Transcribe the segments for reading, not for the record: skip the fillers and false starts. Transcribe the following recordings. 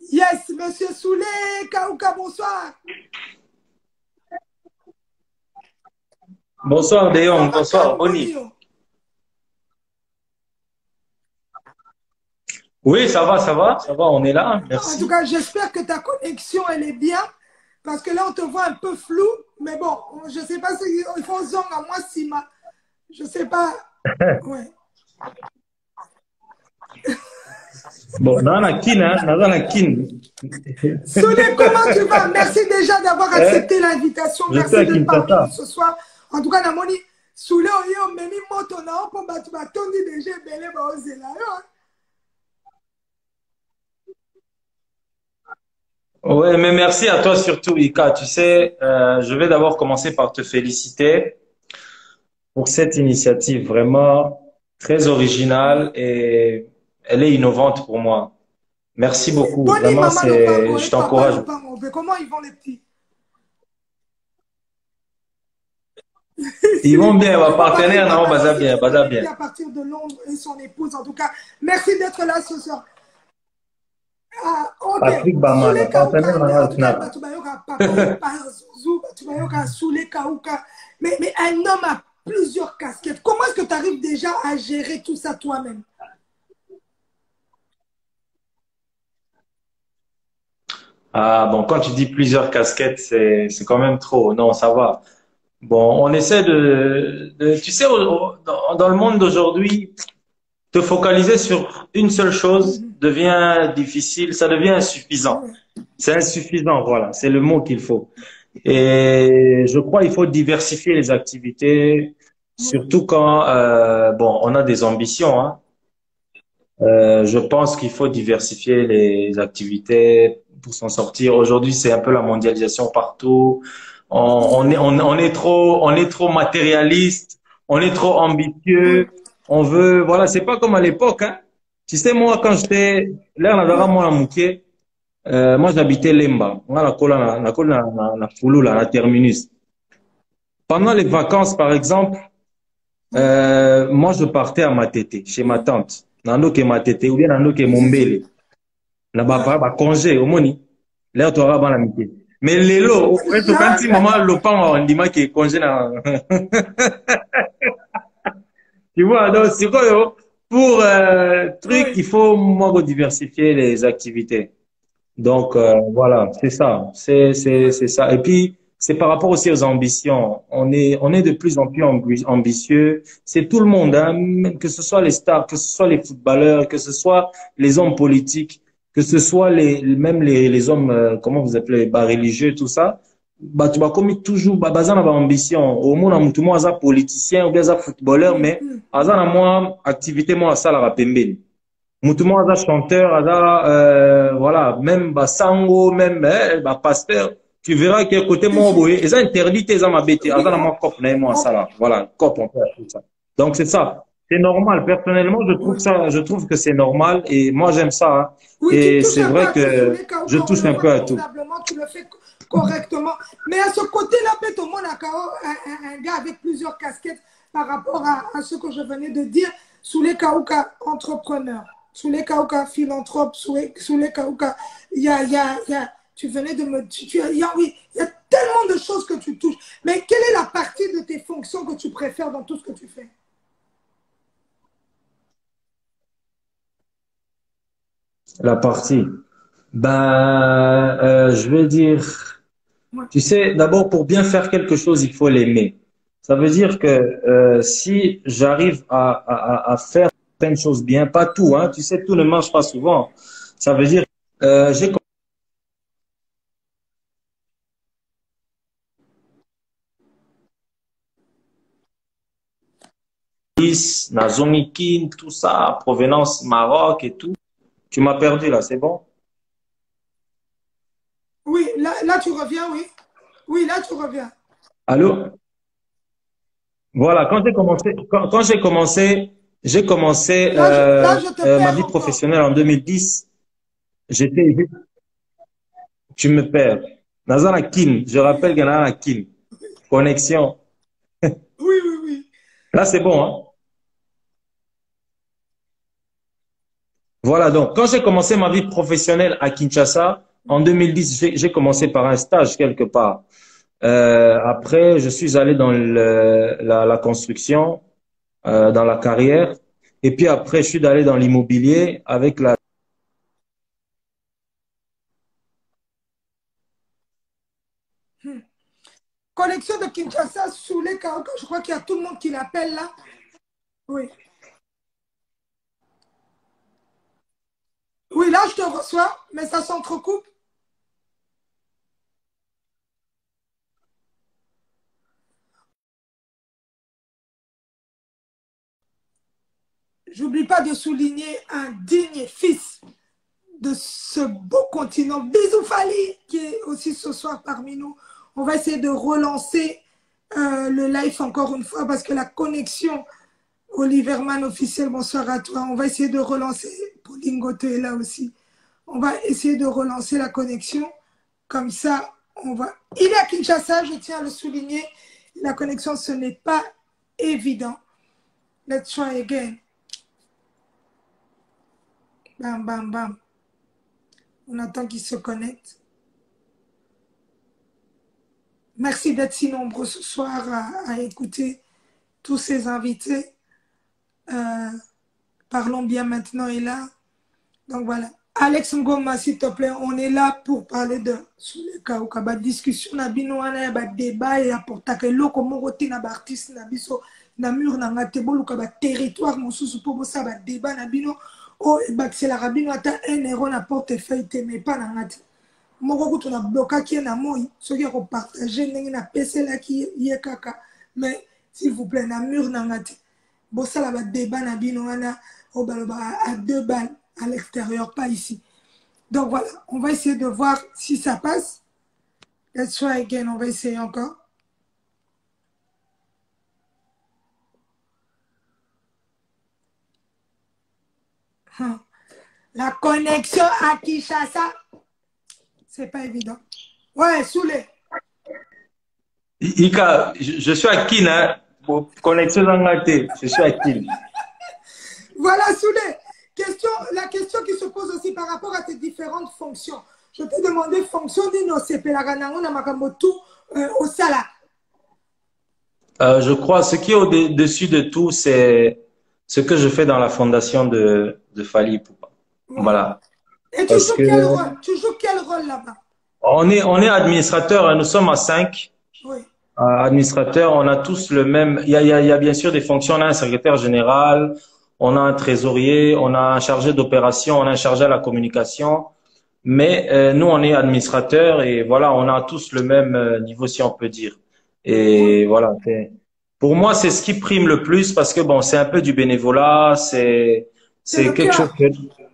Yes, monsieur Soulé, Kaouka, bonsoir. Bonsoir Ça Deyong, va, bonsoir Boni. Kalmbonio? Oui, ça va, on est là, En tout merci. cas, j'espère que ta connexion, elle est bien. Parce que là, on te voit un peu flou. Mais bon, je ne sais pas s'il faut zong à moi, Sima. Je ne sais pas. Ouais. Bon, nana kin, hein, nana kin. Soulé, comment tu vas? Merci déjà d'avoir Hein? accepté l'invitation. Je suis Merci à d'être parmi nous Kinshasa. ce soir. En tout cas, Namoni, Soulé, on memi moto na opo batu batondi déjà belé ba ozela yo. Ouais, mais merci à toi surtout, Ika. Tu sais, je vais d'abord commencer par te féliciter pour cette initiative vraiment très originale et elle est innovante pour moi. Merci beaucoup. Boni Vraiment, maman Lopango je et papa t'encourage. Lopango. Mais comment ils vont les petits? Ils vont bien, ma Mon mari, partenaire, non, papa baza aussi bien, qui est baza connecté bien. à partir de Londres et son épouse. En tout cas, merci d'être là ce soir. Ah, ok. Patrick Baman, Soulé ma partenaire, Kauka, mais non, en tout cas, snap. Batubayoka, papa, Zouzou, Batubayoka, Soulé Kauka. Mais un homme a plusieurs casquettes. Comment est-ce que tu arrives déjà à gérer tout ça toi-même? Ah bon, quand tu dis plusieurs casquettes, c'est quand même trop. Non, ça va. Bon, on essaie tu sais, dans le monde d'aujourd'hui, te focaliser sur une seule chose devient difficile, ça devient insuffisant. Ouais. C'est insuffisant, voilà, c'est le mot qu'il faut. Et je crois qu'il faut diversifier les activités, Ouais. surtout quand bon, on a des ambitions, hein. Je pense qu'il faut diversifier les activités pour s'en sortir. Aujourd'hui, c'est un peu la mondialisation partout. On est trop matérialiste. On est trop Ouais. ambitieux. On veut, voilà, c'est pas comme à l'époque, hein. Tu sais, moi, quand j'étais, là, Ouais. moi, moi, j'habitais Lemba. Moi, na Fulula, na Terminus. Pendant les vacances, par exemple, Ouais. moi, je partais à Matete, chez ma Ouais. tante. Nando ke Matete, ou bien Nando ke Oui, c'est ça. Mombele. Na Ouais. ba congé, au moni. Là, tu auras ban la mité. Mais lelo, eto kanti Jamais. maman lopan on dima ke congé na. Tu vois, donc, c'est quoi, yo? Pour, truc, Oui. il faut, moi, diversifier les activités. Donc voilà, c'est ça, Ouais. c'est ça. Et puis c'est par rapport aussi aux ambitions. On est de plus en plus ambitieux. C'est tout le monde, hein, même que ce soit les stars, que ce soit les footballeurs, que ce soit les hommes politiques, que ce soit les hommes comment vous appelez bah, religieux, tout ça. Bah tu vas comme toujours bah bazar na ba ambition. Au moins mutu mo aza politicien ou bien aza footballeur mais aza na moi activité moi ça la pembeni. Mutumo aza chanteur, aza, voilà, même basango, même pasteur, tu verras que côté mon boy, ils ont interdit tes âmes à bêter, Oui, aza na moi cop na moi ça là, voilà, cop on fait tout ça. Donc c'est ça, c'est normal. Personnellement, ouais. je trouve que c'est normal et moi j'aime ça. Hein. Oui, tu Et touches c'est un peu vrai à tout sous que les cas où je on touche le un voit peu à tout. convenablement, tu le fais correctement. Mais à ce côté-là, peut au monde un gars avec plusieurs casquettes par rapport à ce que je venais de dire, sous les Kaouka entrepreneur, sous les Kaouka philanthrope, sous les Kaouka, tu venais de me, oui, il y a tellement de choses que tu touches. Mais quelle est la partie de tes fonctions que tu préfères dans tout ce que tu fais? La partie. Ben, je vais dire. Ouais. Tu sais, d'abord, pour bien faire quelque chose, il faut l'aimer. Ça veut dire que si j'arrive à faire certaines choses bien, pas tout, hein, tu sais, tout ne marche pas souvent. Ça veut dire, j'ai compris, Nazomikin, tout ça, provenance Maroc et tout. Tu m'as perdu là, c'est bon? Oui, là, tu reviens, oui. Oui, là, tu reviens. Allô? Voilà, j'ai commencé Là, je te ma perds vie encore. professionnelle en 2010. J'étais, tu me perds. Nazana Kin, je rappelle qu'il y en a un Kin. Connexion. Oui, oui, oui. Là, c'est bon, hein? Voilà, donc quand j'ai commencé ma vie professionnelle à Kinshasa, en 2010, j'ai commencé par un stage quelque part. Après, je suis allé dans la construction, dans la carrière. Et puis après, je suis allé dans l'immobilier avec la... Connexion de Kinshasa sous les Kaoka. Je crois qu'il y a tout le monde qui l'appelle là. Oui. Oui, là, je te reçois, mais ça s'entrecoupe. J'oublie pas de souligner un digne fils de ce beau continent, Bisou Fali, qui est aussi ce soir parmi nous. On va essayer de relancer le live encore une fois parce que la connexion, Oliverman officiel, bonsoir à toi. On va essayer de relancer, Pauline Gauthier est là aussi. On va essayer de relancer la connexion. Comme ça, on va... Il est à Kinshasa, je tiens à le souligner. La connexion, ce n'est pas évident. Let's try again. Bam, bam, bam. On attend qu'il se connecte. Merci d'être si nombreux ce soir à écouter tous ces invités. Parlons bien maintenant est là. Donc voilà. Alex Ngoma, s'il te plaît, on est là pour parler de la discussion, na bino wana ya ba débat et apporter que loko moko te na ba artiste na biso na mur na ngate boluka ba territoire mosusu po bosa ba débat na bino o bakisela rabino ata 1 € na portefeuille te mais pas na ngate. Moko kutu na blokaki na moi soki ko partager ndenge na peselaki ye kaka mais s'il vous plaît na mur na ngate bosa la ba débat na bino wana o baloba à 2 balles à l'extérieur, pas ici. Donc voilà, on va essayer de voir si ça passe. Let's try again, on va essayer encore. La connexion à Kinshasa, c'est pas évident. Ouais, Soulé. Ika, je suis à Kin, hein, pour connexion d'Angleterre. Je suis à Kin. Voilà, Soulé. La question qui se pose aussi par rapport à tes différentes fonctions. Je t'ai demandé fonction d'Ino Sepelaranango Namakambotu au Sala. Je crois ce qui est au-dessus de tout, c'est ce que je fais dans la fondation de Fally Ipupa. Ouais. Voilà. Et tu Parce joues que quel rôle? Tu joues quel rôle là-bas? on est administrateur, hein, nous sommes à 5. Oui. Administrateurs, on a tous le même. Il y a bien sûr des fonctions. On a un secrétaire général, on a un trésorier, on a un chargé d'opération, on a un chargé à la communication. Mais nous, on est administrateurs et voilà, on a tous le même niveau, si on peut dire. Et voilà. Pour moi, c'est ce qui prime le plus parce que bon, c'est un peu du bénévolat, C'est le c'est quelque chose cœur.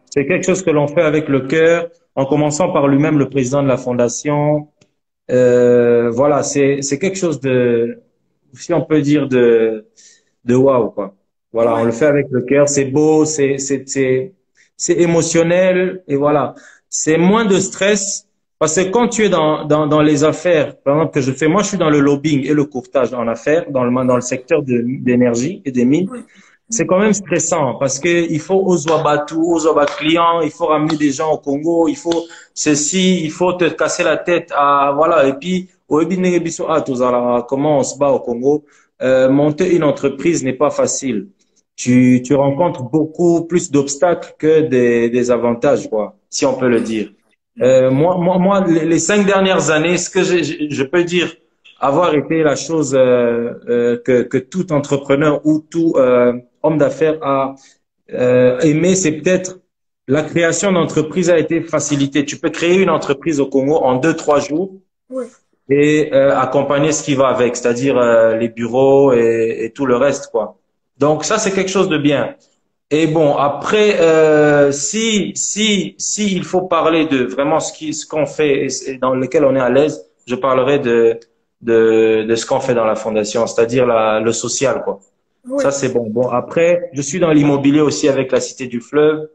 c'est quelque chose que l'on fait avec le cœur, en commençant par lui-même, le président de la fondation. Voilà, c'est quelque chose de, si on peut dire de waouh quoi. Voilà, on Ouais. le fait avec le cœur, c'est beau, c'est émotionnel et voilà, c'est moins de stress parce que quand tu es dans les affaires, par exemple que je fais, moi je suis dans le lobbying et le courtage en affaires dans le secteur d'énergie et des mines. Oui. C'est quand même stressant parce que il faut aux clients, il faut ramener des gens au Congo, il faut ceci, il faut te casser la tête à voilà et puis au comment on se bat au Congo. Monter une entreprise n'est pas facile. Tu rencontres beaucoup plus d'obstacles que des avantages quoi, si on peut le dire. Moi, les 5 dernières années, ce que je peux dire avoir été la chose que tout entrepreneur ou tout homme d'affaires a aimé, c'est peut-être la création d'entreprise a été facilitée. Tu peux créer une entreprise au Congo en 2, 3 jours Oui. et accompagner ce qui va avec, c'est-à-dire les bureaux et tout le reste, quoi. Donc ça, c'est quelque chose de bien. Et bon, après, si il faut parler de vraiment ce qu'on fait et dans lequel on est à l'aise, je parlerai de ce qu'on fait dans la fondation, c'est-à-dire le social, quoi. Oui. Ça, c'est bon. Bon, après, je suis dans l'immobilier aussi avec la Cité du Fleuve.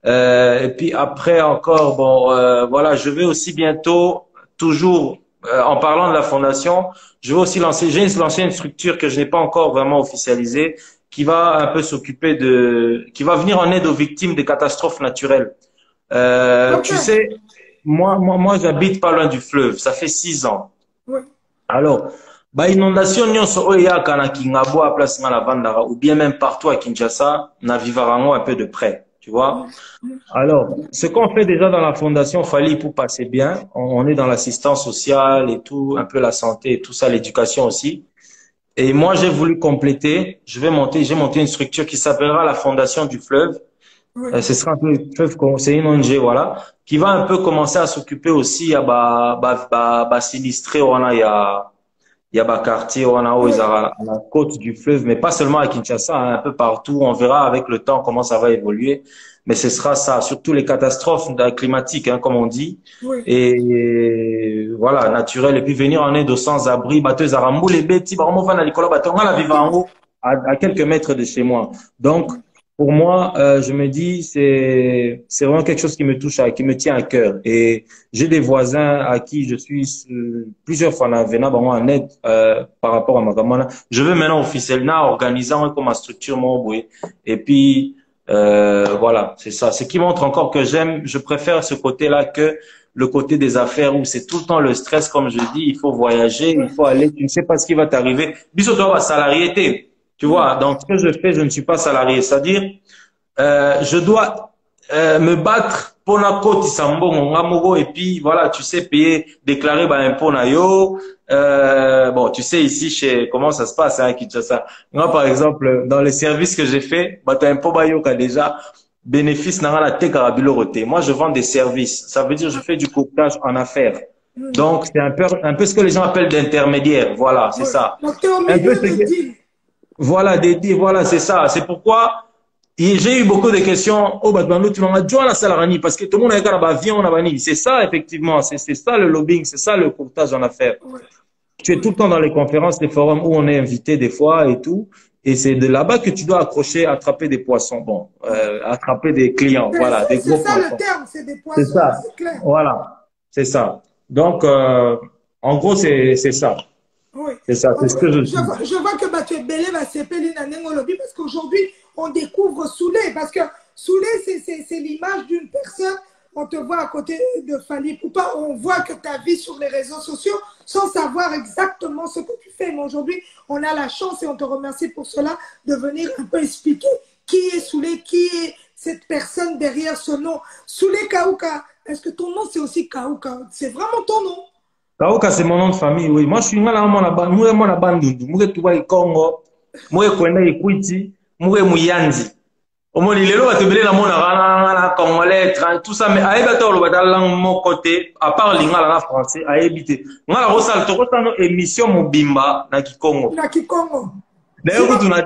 Et puis après encore, bon, voilà, je vais aussi bientôt, toujours en parlant de la fondation, je vais aussi lancer, j'ai lancé une structure que je n'ai pas encore vraiment officialisée, qui va un peu s'occuper qui va venir en aide aux victimes des catastrophes naturelles. Ok. Tu sais, moi, j'habite pas loin du fleuve. Ça fait 6 ans. Oui. Alors, bah, inondation nyonso oyo eyaka na Kingabo à place nga na Vandara, ou bien même partout à Kinshasa, na Vivarango un peu de près, tu vois. Alors, ce qu'on fait déjà dans la fondation Fali pour passer bien, on est dans l'assistance sociale et tout, un peu la santé et tout ça, l'éducation aussi. Et moi, j'ai voulu compléter, j'ai monté une structure qui s'appellera la Fondation du Fleuve. Oui. Ce sera un peu, c'est une ONG, voilà, qui va un peu commencer à s'occuper aussi à sinistré, il y a des quartiers, on a à la côte du fleuve, mais pas seulement à Kinshasa, hein, un peu partout. On verra avec le temps comment ça va évoluer. Mais ce sera ça, surtout les catastrophes climatiques, hein, comme on dit. Oui. Et voilà, naturel. Et puis venir en aide aux sans-abri, batteuse à Rambou, les bêtis, à quelques mètres de chez moi. Donc, pour moi, je me dis, c'est vraiment quelque chose qui me touche, qui me tient à cœur. Et j'ai des voisins à qui je suis plusieurs fois venant en aide par rapport à ma gamana. Je veux maintenant officiellement organiser comme ma structure mon boy. Et puis voilà, c'est ça. Ce qui montre encore que je préfère ce côté-là que le côté des affaires où c'est tout le temps le stress, comme je dis, il faut voyager, il faut aller, tu ne sais pas ce qui va t'arriver. Bisous, toi, salarié, tu vois. Donc ce que je fais, je ne suis pas salarié, c'est-à-dire je dois me battre pour la côte Sambo et puis voilà, tu sais, payer, déclarer bah, impôt na yo. Bon, tu sais ici chez comment ça se passe hein, Kinshasa. Moi par exemple, dans les services que j'ai fait, bah t'as impôt bah yo qu'a déjà bénéfice n'a la tech à biloroté. Moi je vends des services. Ça veut dire je fais du courtage en affaires. Donc c'est un peu ce que les gens appellent d'intermédiaire. Voilà, c'est Oui. ça. Donc, tu es au Un peu milieu ce des que deals. voilà, voilà, c'est ça. C'est pourquoi j'ai eu beaucoup de questions. Oh, bah, tu m'as dit, la salarani, parce que tout le monde a un avion, on a banni. C'est ça, effectivement. C'est ça le lobbying, c'est ça le courtage en affaires. Oui. Tu es tout le temps dans les conférences, les forums où on est invité des fois et tout. Et c'est de là-bas que tu dois accrocher, attraper des poissons. Bon, attraper des clients, voilà, des C'est gros ça le poissons. terme, c'est des C'est poissons, ça. c'est clair. Voilà. C'est ça. Donc, en gros, c'est ça. Oui. C'est ça. C'est ce que je suis. Je vois que tu es belé, lobby parce qu'aujourd'hui, on découvre Soulé. Parce que Soulé, c'est l'image d'une personne. On te voit à côté de Fali Poupa. On voit que ta vie sur les réseaux sociaux sans savoir exactement ce que tu fais. Mais aujourd'hui, on a la chance et on te remercie pour cela de venir un peu expliquer qui est Soulé, qui est cette personne derrière ce nom. Soulé Kaouka, est-ce que ton nom c'est aussi Kaouka? C'est vraiment ton nom? Kauka, c'est mon nom de famille, oui. Moi, je suis là, moi, la bandundu. Moi, tu vois, Congo. Moi, kwenda Ikwiti. Moi, Muyanzi. Omoni, lelo, va te bele la mona, la congolais, tout ça, mais aïe, bata, on va langue mon côté, à part l'ingala, la français, aïe, bité. Moi, la rosal, tu ressens nos émissions, mon bimba, na Kikongo. Na Kikongo. D'ailleurs, tu as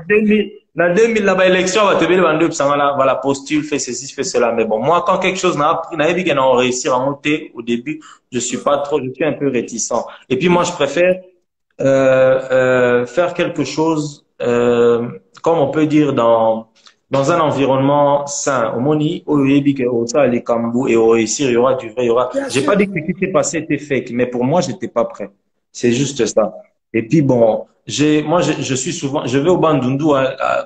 2000, là-bas, élection, va te bele, voilà, postule, fait ceci, fait cela. Mais bon, moi, quand quelque chose n'a vu qu'on a réussi à monter au début, je suis un peu réticent. Et puis, moi, je préfère, faire quelque chose, comme on peut dire dans un environnement sain. Au moni, au Yébi, au ça, les Kambou, et au réussir, il y aura du vrai, il y aura. J'ai pas dit que ce qui s'est passé était fake, mais pour moi, j'étais pas prêt. C'est juste ça. Et puis bon, je suis souvent, je vais au Bandundu,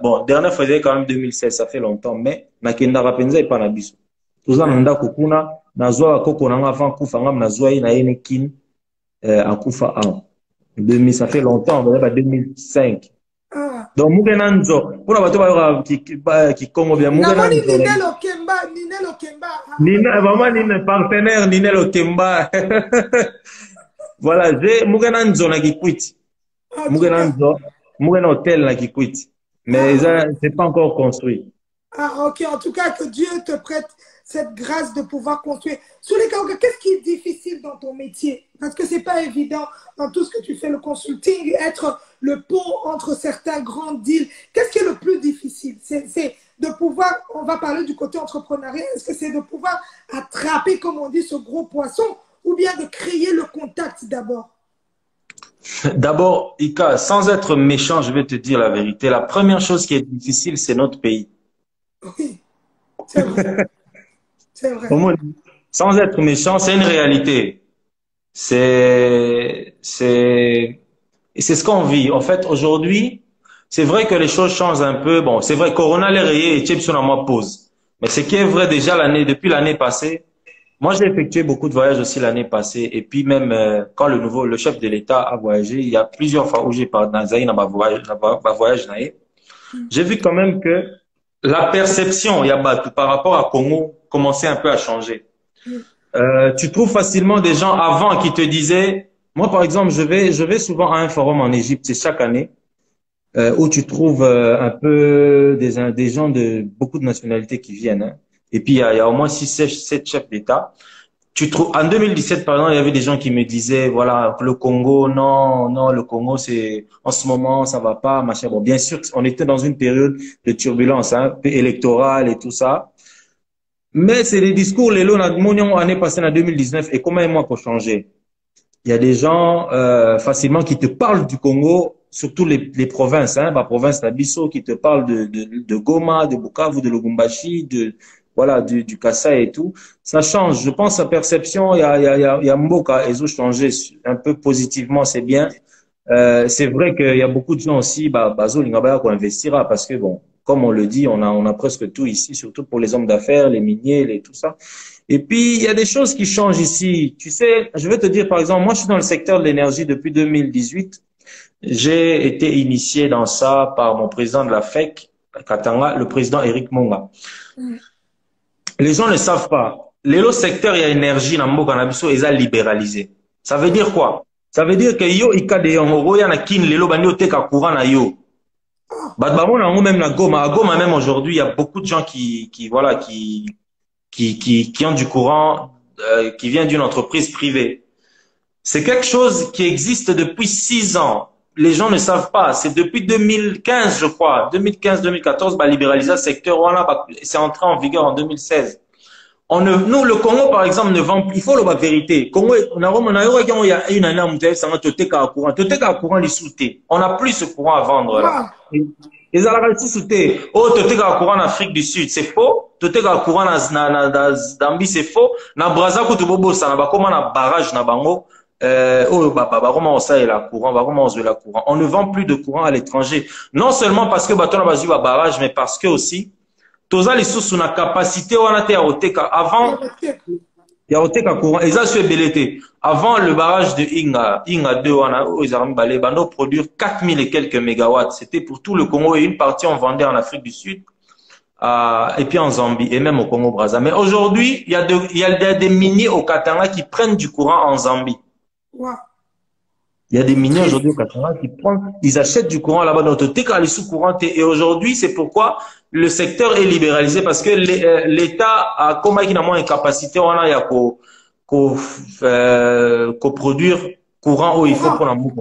bon, dernière fois, c'était quand même 2016, ça fait longtemps, mais, nakenda rapenza et panabiso. Tuza nanda kukuna, nazwa koko nanga avant kufa ngam nazwa ina yene kin, akufa an. 2000, ça fait longtemps, on va 2005. Ah. Donc, Mugenanzo, pour la bateau qui Congo bien, Namoni Mugenanzo. Ninel Okemba. Nina, vraiment, Nina, partenaire, Ninel Okemba. Voilà, j'ai Mugenanzo na Kikwiti. Mugenanzo, Mugen Hotel na Kikwiti. Mais ça, c'est pas encore construit. Ah, ok. En tout cas, que Dieu te prête cette grâce de pouvoir construire. Sous les cas, qu'est-ce qui est difficile dans ton métier? Parce que c'est pas évident dans tout ce que tu fais, le consulting, être le pont entre certains grands deals. Qu'est-ce qui est le plus difficile? C'est de pouvoir, on va parler du côté entrepreneurial, est-ce que c'est de pouvoir attraper, comme on dit, ce gros poisson ou bien de créer le contact d'abord? D'abord, Ika, sans être méchant, je vais te dire la vérité. La première chose qui est difficile, c'est notre pays. Oui, c'est vrai. C'est vrai. Sans être méchant, c'est une réalité. Et c'est ce qu'on vit. En fait, aujourd'hui, c'est vrai que les choses changent un peu. Bon, c'est vrai, Corona les rayés et Chepson à moi pose. Mais ce qui est vrai déjà depuis l'année passée, moi j'ai effectué beaucoup de voyages aussi l'année passée. Et puis même quand le chef de l'État a voyagé, il y a plusieurs fois où j'ai parlé dans ma voyage, j'ai vu quand même que la perception, Yabat, par rapport à Congo, commençait un peu à changer. Tu trouves facilement des gens avant qui te disaient, moi par exemple, je vais souvent à un forum en Égypte, c'est chaque année, où tu trouves un peu des gens de beaucoup de nationalités qui viennent. Hein. Et puis il y a au moins 7 chefs d'État. Tu trouves en 2017 par exemple, il y avait des gens qui me disaient voilà le Congo non le Congo c'est en ce moment ça va pas machin. Bon bien sûr on était dans une période de turbulence hein, électorale et tout ça. Mais c'est des discours les lots année passée en 2019 et comment moi pour changer. Il y a des gens facilement qui te parlent du Congo, surtout les provinces, hein, ma province d'Abisso, qui te parlent de Goma, de Bukavu, de Lubumbashi, voilà, du Kasaï et tout. Ça change. Je pense à perception, il y a Mboka, ils ont changé un peu positivement, c'est bien. C'est vrai qu'il y a beaucoup de gens aussi, Bazo Lingabaya qu'on investira parce que bon, comme on le dit, on a presque tout ici, surtout pour les hommes d'affaires, les miniers, tout ça. Et puis, il y a des choses qui changent ici. Tu sais, je vais te dire, par exemple, moi, je suis dans le secteur de l'énergie depuis 2018. J'ai été initié dans ça par mon président de la FEC, Katanga, le président Eric Monga. Les gens ne savent pas. Le secteur, il y a énergie dans le cannabis, ils ont libéralisé. Ça veut dire quoi? Ça veut dire que yo, ikade yongoro, ya na kin, lelo bandi o teka courant na yo. Badbamo na même na Goma. À Goma, même aujourd'hui, il y a beaucoup de gens voilà, qui ont du courant, qui vient d'une entreprise privée. C'est quelque chose qui existe depuis 6 ans. Les gens ne savent pas. C'est depuis 2015, je crois. 2015-2014, bah, libéraliser le secteur. Voilà, bah, c'est entré en vigueur en 2016. Nous, le Congo, par exemple, ne vend plus. Il faut la vérité. Congo, il y a une année, on n'a plus ce courant à vendre, là. Les Arabes sauté. Oh, toteka courant en Afrique du Sud, c'est faux. Toteka courant Zambie, c'est faux. Na Brazza kutubobo ça na ba comment na barrage na bango. Comment on sait la courant, comment on veut la courant. On ne vend plus de courant à l'étranger. Non seulement parce que bateau na bazu ba barrage, mais parce que aussi toza les sous na capacité on a été à oteka avant. Il y a oteka courant. Et ça c'est belleté. Avant le barrage de Inga 2, on a aux armes balais, bando produire 4000 et quelques mégawatts. C'était pour tout le Congo et une partie on vendait en Afrique du Sud, et puis en Zambie et même au Congo Brazza. Mais aujourd'hui, il y a des miniers au Katanga qui prennent du courant en Zambie. Wow. Il y a des miniers aujourd'hui au Katanga qui ils achètent du courant là-bas dans le TK, les sous-courants. Et aujourd'hui, c'est pourquoi le secteur est libéralisé parce que l'État a comme une capacité, on a produire courant où il faut pour l'amour.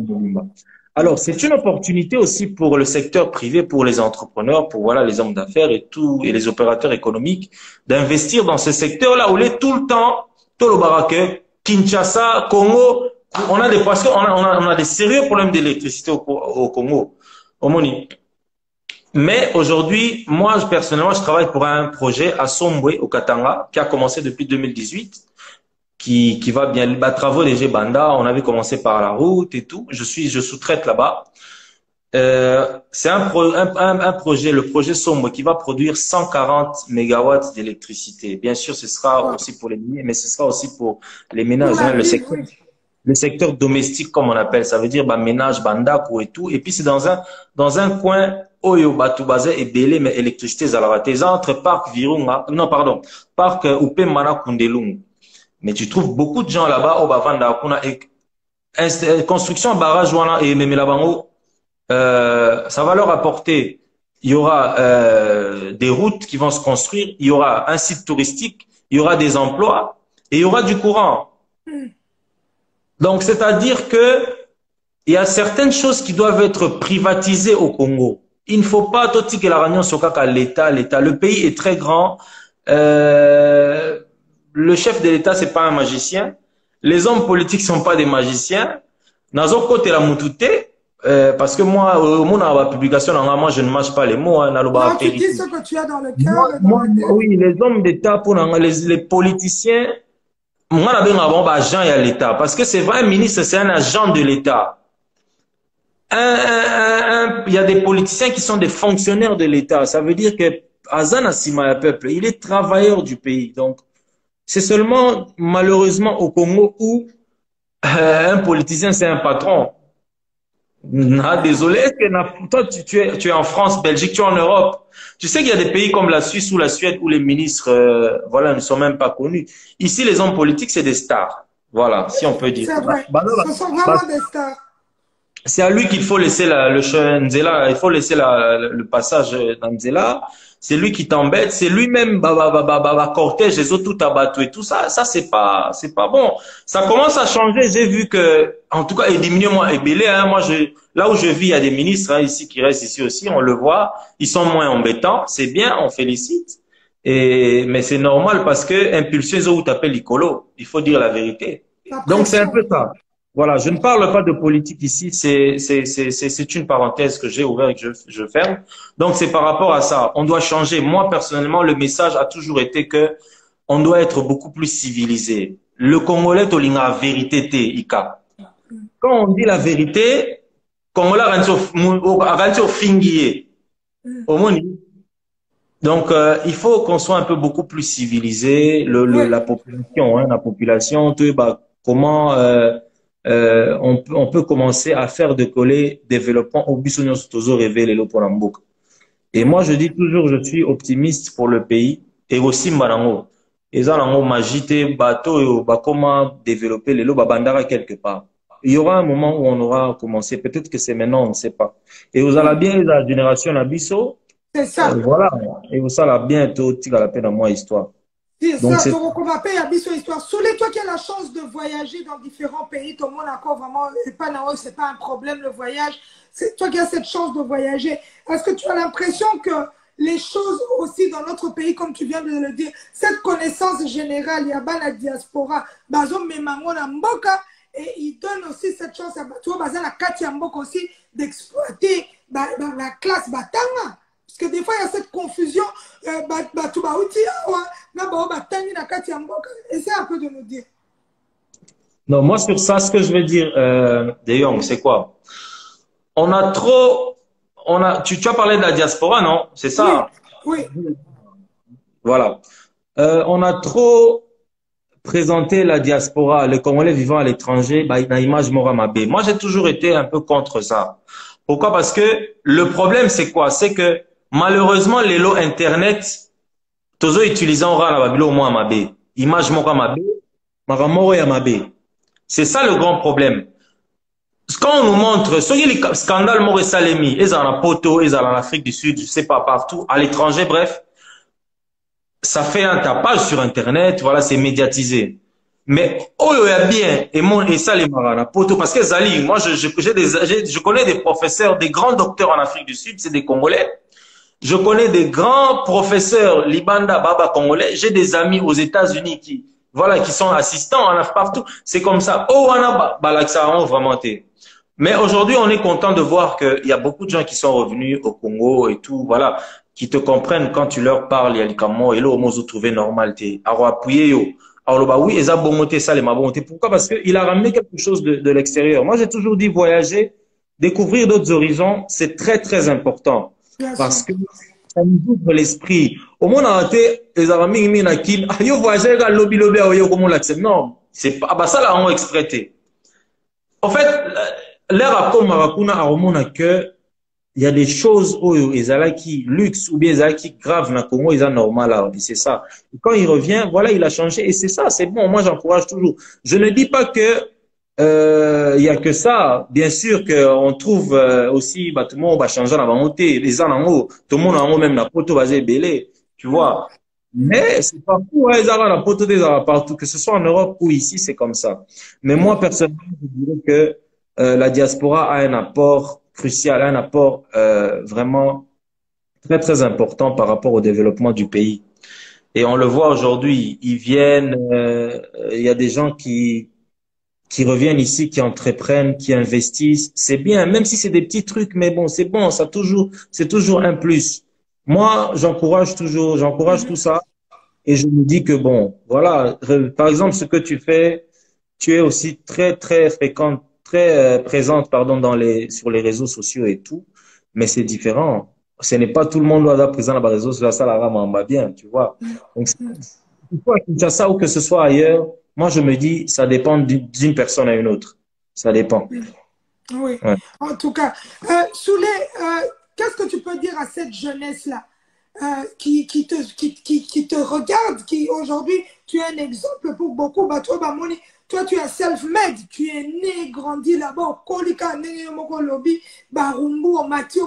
Alors, c'est une opportunité aussi pour le secteur privé, pour les entrepreneurs, pour voilà les hommes d'affaires et les opérateurs économiques d'investir dans ce secteur-là où il est tout le temps, tout le baraque, Kinshasa, Congo, parce qu'on a des sérieux problèmes d'électricité au Congo, au Moni. Mais aujourd'hui, moi, personnellement, je travaille pour un projet à Sombwe, au Katanga, qui a commencé depuis 2018, qui va bien, travaux des Banda, on avait commencé par la route et tout. Je sous-traite là-bas. C'est un projet, le projet Sombwe, qui va produire 140 mégawatts d'électricité. Bien sûr, ce sera aussi pour les miniers, mais ce sera aussi pour les ménages, hein, le secteur domestique, comme on appelle. Ça veut dire, ménage, bandaku et tout. Et puis, c'est dans un coin, Oyo Batoubaze et Belé, mais électricité Zalarateza, entre Parc Virunga, non, pardon, Parc Upemana Kundelung. Mais tu trouves beaucoup de gens là-bas, au Bavanda, construction barrage, et même là-bas, ça va leur apporter, il y aura des routes qui vont se construire, il y aura un site touristique, il y aura des emplois et il y aura du courant. Donc, c'est-à-dire que il y a certaines choses qui doivent être privatisées au Congo. Il ne faut pas tout que la réunion soit qu'à l'État. Le pays est très grand. Le chef de l'État, c'est pas un magicien. Les hommes politiques sont pas des magiciens. Nazo côté la mutute, parce que moi, au monde à la publication, moi, je ne mâche pas les mots. Hein, non, tu dis ce que tu as dans le cœur. Oui, les hommes d'État, pour les politiciens, moi, je suis un agent de l'État. Parce que c'est vrai, un ministre, c'est un agent de l'État. Il y a des politiciens qui sont des fonctionnaires de l'État. Ça veut dire que Azan Assima, peuple, il est travailleur du pays. Donc, c'est seulement malheureusement au Congo où un politicien, c'est un patron. Ah, désolé, est-ce que toi, tu es en France, Belgique, tu es en Europe. Tu sais qu'il y a des pays comme la Suisse ou la Suède où les ministres, voilà, ne sont même pas connus. Ici, les hommes politiques, c'est des stars. Voilà, si on peut dire. C'est vrai. Ce sont Bah, vraiment des stars. c'est à lui qu'il faut laisser le chemin Nzela, il faut laisser le passage dans Nzela. C'est lui qui t'embête, c'est lui-même, cortège, les autres tout abattu et tout ça. Ça, c'est pas bon. Ça commence à changer. J'ai vu que, en tout cas, et diminuer-moi, et belé, hein, moi, là où je vis, il y a des ministres, hein, ici, qui restent ici aussi, on le voit. Ils sont moins embêtants. C'est bien, on félicite. Mais c'est normal parce que impulsion, ils ont tapé l'icolo. Il faut dire la vérité. La Donc, c'est un pression. peu ça. Voilà, je ne parle pas de politique ici, c'est une parenthèse que j'ai ouverte et que je ferme. Donc c'est par rapport à ça. On doit changer. Moi personnellement, le message a toujours été que on doit être beaucoup plus civilisé. Le Congolais tolinga vérité te ika. Quand on dit la vérité, Congolais rancho fingier. Omoni. Donc il faut qu'on soit un peu beaucoup plus civilisé. Oui, La population, tu bah, comment on peut commencer à faire de coller développement au bisogno toujours révéler le Ponambouk. Et moi, je dis toujours, je suis optimiste pour le pays et aussi Marango. Et ça, on magité, bateau, comment développer les lots, bandara quelque part. Il y aura un moment où on aura commencé. Peut-être que c'est maintenant, on ne sait pas. Et vous allez oui, bien, la génération Abisso, c'est ça. voilà. Et vous allez bientôt, tu vas la peine à moi, histoire. C'est Donc, ça, c'est, donc on va payer à Bissau Histoire. Soulé, toi qui as la chance de voyager dans différents pays, tout le monde encore vraiment, c'est pas un problème le voyage. C'est toi qui as cette chance de voyager. Est-ce que tu as l'impression que les choses aussi dans notre pays, comme tu viens de le dire, cette connaissance générale, il y a pas la diaspora, bazom memango na mboka, et il donne aussi cette chance à toi, bazan la Katia Mboka aussi, d'exploiter la classe batanga. Parce que des fois, il y a cette confusion. Essaye un peu de nous dire. non, moi, sur ça, ce que je veux dire, De Jong, c'est quoi? On a trop, tu as parlé de la diaspora, non? C'est Oui, ça? oui. Voilà. On a trop présenté la diaspora, les Congolais vivant à l'étranger, bah, dans l'image Moramabé. Moi, j'ai toujours été un peu contre ça. Pourquoi? Parce que le problème, c'est quoi? C'est que malheureusement, les lots Internet, toujours utilisant la Babilo au moins Mabé. Image Moramabé, Maramoro Yamabé. C'est ça le grand problème. Quand on nous montre, ce qui est le scandale Maurice Salemi, ils sont en Poto, ils sont en Afrique du Sud, je sais pas, partout, à l'étranger, bref, ça fait un tapage sur Internet, voilà, c'est médiatisé. Mais, oh, il y a bien, et ça, les marana, Poto, parce que Zali, moi, je connais des professeurs, des grands docteurs en Afrique du Sud, c'est des Congolais. Je connais des grands professeurs, Libanda, Baba, Congolais. J'ai des amis aux États-Unis voilà, qui sont assistants en Afrique partout. C'est comme ça. Oh, on a, vraiment été. Mais aujourd'hui, on est content de voir qu'il y a beaucoup de gens qui sont revenus au Congo et tout, voilà, qui te comprennent quand tu leur parles, il y a les et là, au trouvé normal, alors appuyer, yo. Alors, bah oui, ils ont bonté ça, les ma bonté. Pourquoi? Parce qu'il a ramené quelque chose de l'extérieur. Moi, j'ai toujours dit voyager, découvrir d'autres horizons, c'est très, très important. Bien sûr. Parce que ça nous ouvre l'esprit. Au moins, on a été, les amis, yo voyager, lobby, lobby, yo, comment on l'accepte? Non, c'est pas, bah ça, là, on exprès. En fait, l'air à comme Marakuna a remonté que il y a des choses où ils qui luxe ou bien ils qui grave dans le Congo, ils ont normal là, et c'est ça. Et quand il revient, voilà, il a changé et c'est ça, c'est bon. Moi, j'encourage toujours. Je ne dis pas que il y a que ça. Bien sûr qu'on trouve aussi, bah, tout le monde va changer la montée, les gens en haut, tout le monde en haut, même la poteau va se belé, tu vois. Mais c'est partout, hein, ils ont la poteau des partout, que ce soit en Europe ou ici, c'est comme ça. Mais moi, personnellement, je dirais que la diaspora a un apport crucial, un apport vraiment très, très important par rapport au développement du pays. Et on le voit aujourd'hui, ils viennent, il y a des gens qui reviennent ici, qui entreprennent, qui investissent. C'est bien, même si c'est des petits trucs, mais bon, c'est bon, c'est toujours un plus. Moi, j'encourage tout ça. Et je me dis que bon, voilà, par exemple, ce que tu fais, tu es aussi très, très fréquent, présente, pardon, sur les réseaux sociaux et tout, mais c'est différent. Ce n'est pas tout le monde doit être présent dans les réseaux sociaux, ça la rame bien, tu vois. Donc, que ce soit à Kinshasa ou que ce soit ailleurs, moi je me dis, ça dépend d'une personne à une autre. Ça dépend. Oui, Ouais. en tout cas. Souley, qu'est-ce que tu peux dire à cette jeunesse-là qui te regarde, qui aujourd'hui, tu es un exemple pour beaucoup. Bah, toi, tu es self-made, tu es né, grandi là-bas, Kolika, Lobby, Barumbu, Mati,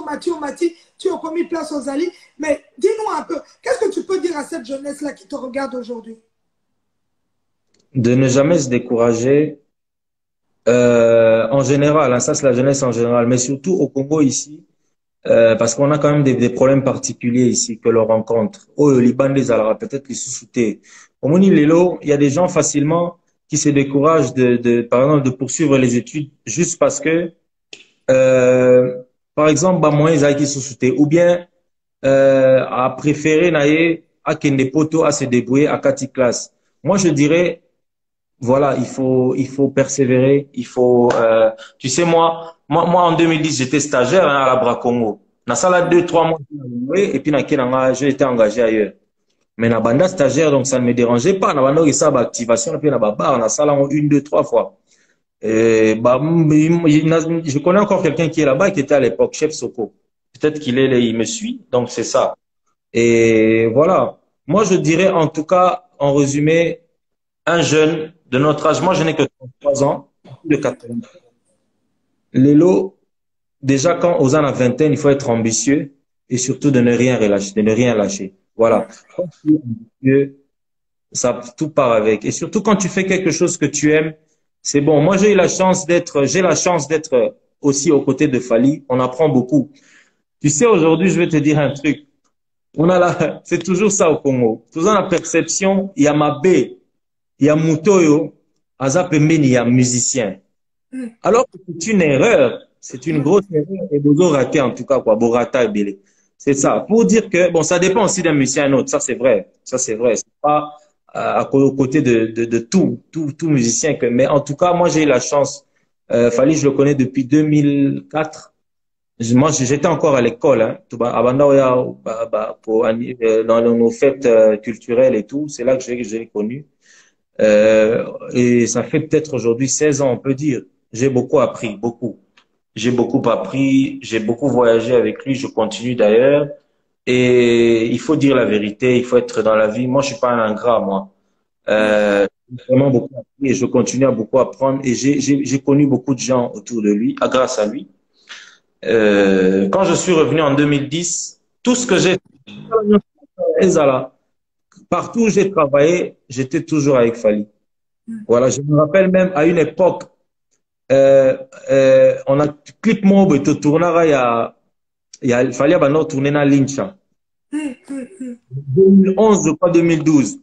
tu as commis place aux Ali. Mais dis-nous un peu, qu'est-ce que tu peux dire à cette jeunesse-là qui te regarde aujourd'hui? De ne jamais se décourager, en général, hein, ça c'est la jeunesse en général, mais surtout au Congo ici, parce qu'on a quand même des problèmes particuliers ici que l'on rencontre. Oh, le Liban les alara, peut-être les sous-soutés. Au Moni Lelo, il y a des gens facilement qui se découragent par exemple, de poursuivre les études juste parce que, par exemple, bah, moi, ils qui sous-soutés, ou bien, à préférer naïe à Kende Poto à se débrouiller à Kati classe. Moi, je dirais, voilà, il faut persévérer, il faut, tu sais, moi, en 2010, j'étais stagiaire hein, à la Bracongo. Na sala 2, 3 mois, et puis j'ai été engagé ailleurs. Mais na banda stagiaire, donc ça ne me dérangeait pas. Na banda ça activation, puis na babar, na sala 1, 2, 3 fois. Et, bah, je connais encore quelqu'un qui est là-bas, qui était à l'époque chef Soko. Peut-être il me suit, donc c'est ça. Et voilà. Moi, je dirais en tout cas, en résumé, un jeune de notre âge, moi je n'ai que 33 ans, de 80. Lélo, déjà quand aux ans la vingtaine, il faut être ambitieux et surtout de ne rien relâcher, de ne rien lâcher. Voilà. Quand tu es ambitieux, ça tout part avec. Et surtout quand tu fais quelque chose que tu aimes, c'est bon. Moi j'ai la chance d'être aussi aux côtés de Fali. On apprend beaucoup. Tu sais, aujourd'hui, je vais te dire un truc. C'est toujours ça au Congo. Toujours la perception, il y a Mabé, il y a Mutoyo, Aza pembeni, il y a musicien. Alors que c'est une erreur, c'est une grosse erreur et Bozo raté en tout cas, quoi, Borata et Bélé. C'est ça. Pour dire que, bon, ça dépend aussi d'un musicien à un autre, ça c'est vrai. Ça c'est vrai. C'est pas aux côtés de tout musicien que, mais en tout cas, moi j'ai eu la chance. Fali, je le connais depuis 2004. Moi, j'étais encore à l'école, hein. Dans nos fêtes culturelles et tout, c'est là que j'ai connu. Et ça fait peut-être aujourd'hui 16 ans, on peut dire. J'ai beaucoup appris, beaucoup. J'ai beaucoup appris, j'ai beaucoup voyagé avec lui, je continue d'ailleurs. Et il faut dire la vérité, il faut être dans la vie. Moi, je suis pas un ingrat, moi. J'ai vraiment beaucoup appris et je continue à beaucoup apprendre. Et j'ai connu beaucoup de gens autour de lui, grâce à lui. Quand je suis revenu en 2010, tout ce que j'ai fait, partout où j'ai travaillé, j'étais toujours avec Fali. Voilà, je me rappelle même à une époque, on a clip mob et tout tourné, il fallait abandonner tourner dans Lincha. 2011, je crois 2012.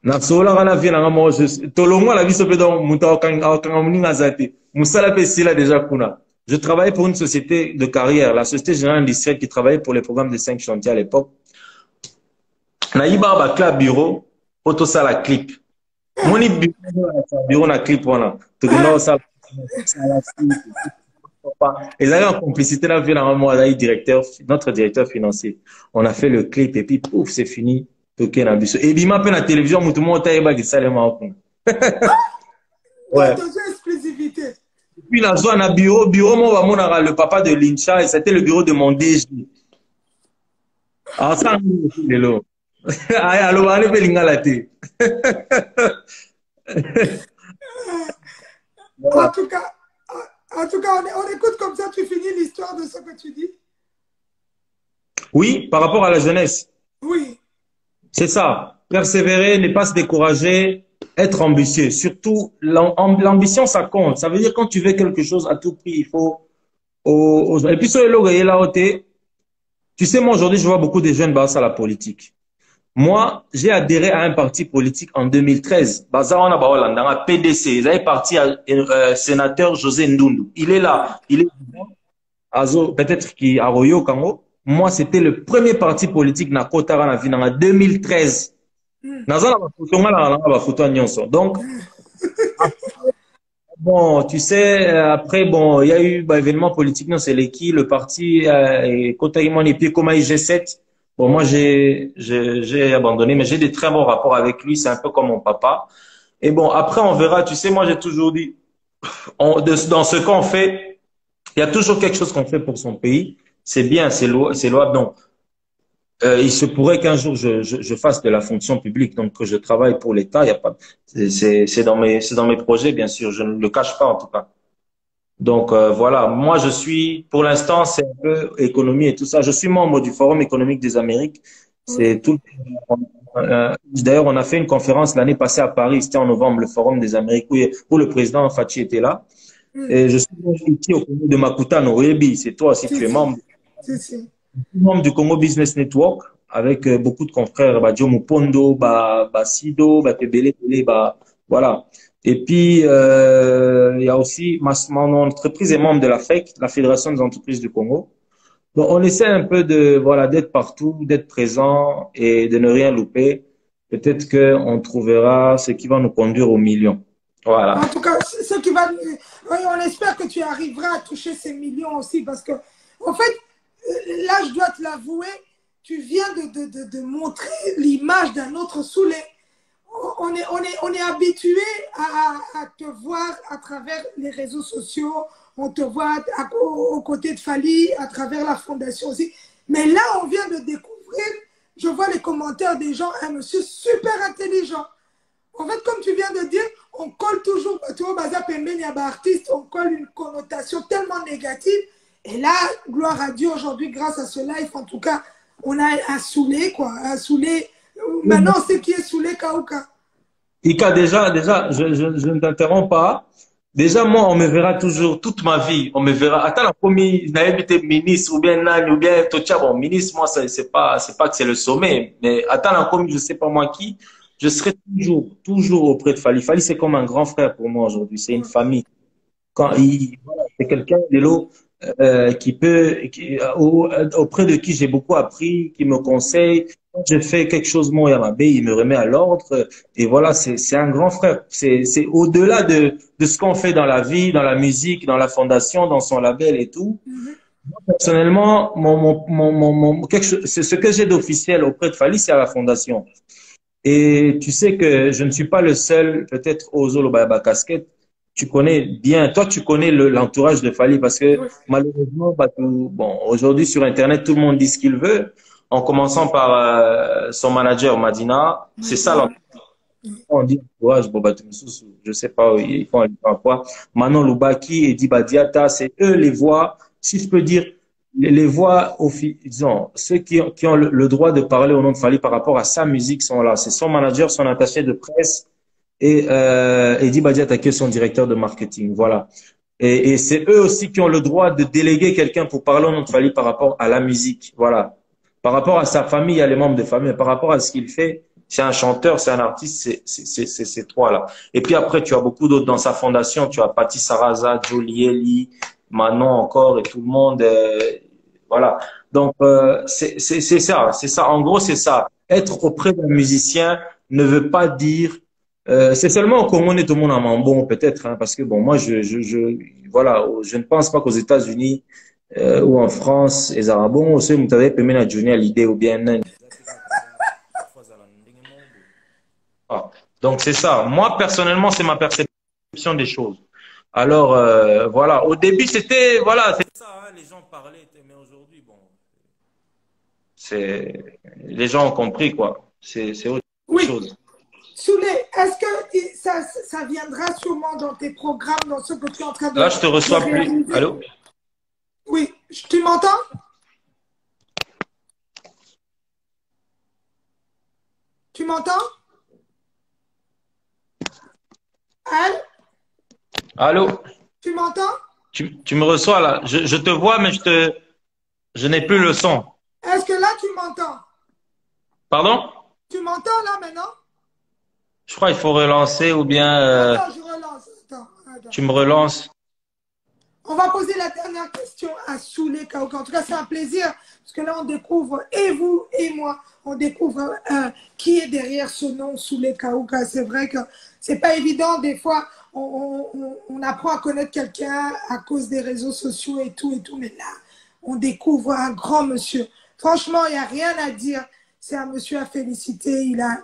Na sola kana vie na ngamo tolongwa la biso pe donc muta okanga muninga zate. Musala pe sila déjà kuna. Je travaillais pour une société de carrière, la Société Générale Industrielle qui travaillait pour les programmes de 5 chantiers à l'époque. Naïba ba club bureau, auto sala clip. Moni bureau na clip wana. To gina sala et là, en complicité, là, notre directeur financier. On a fait le clip et puis, pouf, c'est fini. Et puis, m'a la télévision, tout le monde a dit ça, ouais. Exclusivité. Puis, la zone à bureau, moi, le papa de Lincha, et c'était le bureau de mon DG. Alors, ça, c'est là. Alors, allez, Belinga la thé. En tout cas, on écoute comme ça, tu finis l'histoire de ce que tu dis. Oui, par rapport à la jeunesse. Oui. C'est ça. Persévérer, ne pas se décourager, être ambitieux. Surtout, l'ambition, ça compte. Ça veut dire quand tu veux quelque chose à tout prix, il faut... Et puis, sur le là, tu sais, moi, aujourd'hui, je vois beaucoup de jeunes basés à la politique. Moi, j'ai adhéré à un parti politique en 2013. Bazawana Baolanda, PDC. Ils avaient parti à sénateur José Ndundu. Il est là. Il est peut-être qu'il a Royo Kango. Moi, c'était le premier parti politique na Kotara na vie en 2013. Donc, Bon, tu sais, après, bon, il y a eu bah, événement politique, non, c'est l'équipe, le parti, et Kotaïmon et puis Komaï G7. Bon, moi, j'ai abandonné, mais j'ai des très bons rapports avec lui, c'est un peu comme mon papa. Et bon, après, on verra, tu sais, moi, j'ai toujours dit, dans ce qu'on fait, il y a toujours quelque chose qu'on fait pour son pays. C'est bien, c'est louable. Donc, il se pourrait qu'un jour je fasse de la fonction publique, donc que je travaille pour l'État. Il y a pas, c'est dans mes projets, bien sûr. Je ne le cache pas en tout cas. Donc voilà, moi je suis, pour l'instant, c'est un peu économie et tout ça. Je suis membre du Forum économique des Amériques. Oui. C'est tout. D'ailleurs, on a fait une conférence l'année passée à Paris. C'était en novembre, le Forum des Amériques, où le président Fachi était là. Mm. Et je suis ici au Congo de Makutano, Oyebi. C'est toi aussi, Si, tu es si, membre si, si. membre du Congo Business Network avec beaucoup de confrères, bah, Joe Mupondo, bah, Sido, bah, Tebele, Tele, bah, voilà. Et puis, il y a aussi mon entreprise est membre de la FEC, la Fédération des entreprises du Congo. Donc, on essaie un peu de, voilà, d'être partout, d'être présent et de ne rien louper. Peut-être qu'on trouvera ce qui va nous conduire au million. Voilà. En tout cas, ce qui va, oui, on espère que tu arriveras à toucher ces millions aussi parce que, en fait, là, je dois te l'avouer, tu viens de montrer l'image d'un autre Soulé. On est habitué à te voir à travers les réseaux sociaux, on te voit aux côtés de Fali, à travers la fondation aussi. Mais là, on vient de découvrir, je vois les commentaires des gens, un monsieur super intelligent. En fait, comme tu viens de dire, on colle toujours, tu vois, Baza Pembe, il y a un artiste, on colle une connotation tellement négative. Et là, gloire à Dieu, aujourd'hui, grâce à ce live, en tout cas, on a un Soulé, quoi. Un Soulé. Maintenant, on sait qui est Soulé Kaouka. Ika, déjà, je ne t'interromps pas. Déjà, moi, on me verra toujours, toute ma vie, on me verra. Attends, la première, été ministre, ou bien nani, ou bien Tocha, bon, ministre, moi, c'est pas que c'est le sommet, mais attends, la première, je sais pas moi qui, je serai toujours auprès de Fali. Fali, c'est comme un grand frère pour moi aujourd'hui, c'est une famille. Voilà, c'est quelqu'un de l'eau qui auprès de qui j'ai beaucoup appris, qui me conseille. Quand je fais quelque chose, moi, Yamabé, il me remet à l'ordre. Et voilà, c'est un grand frère. C'est au-delà de ce qu'on fait dans la vie, dans la musique, dans la fondation, dans son label et tout. Personnellement, c'est ce que j'ai d'officiel auprès de Fali, c'est à la fondation. Et tu sais que je ne suis pas le seul, peut-être, aux Zolobaba casquette. Tu connais bien, toi, tu connais l'entourage de Fali parce que Oui. malheureusement, bah, bon, aujourd'hui sur Internet, tout le monde dit ce qu'il veut, en commençant par son manager Madina. C'est ça l'entourage. On dit entourage, bon, bah, je sais pas, ils font quoi. Manon Loubaki et Diba Diata, c'est eux les voix, si je peux dire, les voix, disons, ceux qui ont le droit de parler au nom de Fali par rapport à sa musique sont là. C'est son manager, son attaché de presse et Diba Diata qui est son directeur de marketing. Voilà. Et c'est eux aussi qui ont le droit de déléguer quelqu'un pour parler au nom de Fali par rapport à la musique. Voilà. Par rapport à sa famille, il y a les membres de famille. Mais par rapport à ce qu'il fait, c'est un chanteur, c'est un artiste, c'est ces trois-là. Et puis après, tu as beaucoup d'autres dans sa fondation. Tu as Patti Saraza, Jolie Eli, Manon encore et tout le monde. Voilà. Donc, c'est ça. C'est ça. En gros, c'est ça. Être auprès d'un musicien ne veut pas dire c'est seulement au Congo, on est tout le monde en bon, peut-être, hein, parce que bon, moi, voilà, je ne pense pas qu'aux États-Unis ou en France, les Arabes, aussi, vous avez permis la journée à l'idée ou bien. Ah. Donc, c'est ça. Moi, personnellement, c'est ma perception des choses. Alors, voilà. Au début, c'était, voilà, c'est ça, hein, les gens parlaient, mais aujourd'hui, bon, les gens ont compris, quoi. C'est autre Oui. chose. Soulé, est-ce que ça viendra sûrement dans tes programmes, dans ce que tu es en train Là, je te de reçois plus. réaliser? Allô? Oui. Tu m'entends? Tu m'entends? Al? Allô? Tu m'entends? Tu me reçois là. Je te vois, mais je n'ai plus le son. Est-ce que là, tu m'entends? Pardon? Tu m'entends là maintenant? Je crois qu'il faut relancer ou bien Attends, je relance. Attends. tu me relances. On va poser la dernière question à Soulé Kaouka. En tout cas, c'est un plaisir parce que là, on découvre, et vous et moi, on découvre qui est derrière ce nom Soulé Kaouka. C'est vrai que c'est pas évident. Des fois, on apprend à connaître quelqu'un à cause des réseaux sociaux et tout, mais là, on découvre un grand monsieur. Franchement, il n'y a rien à dire. C'est un monsieur à féliciter. Il a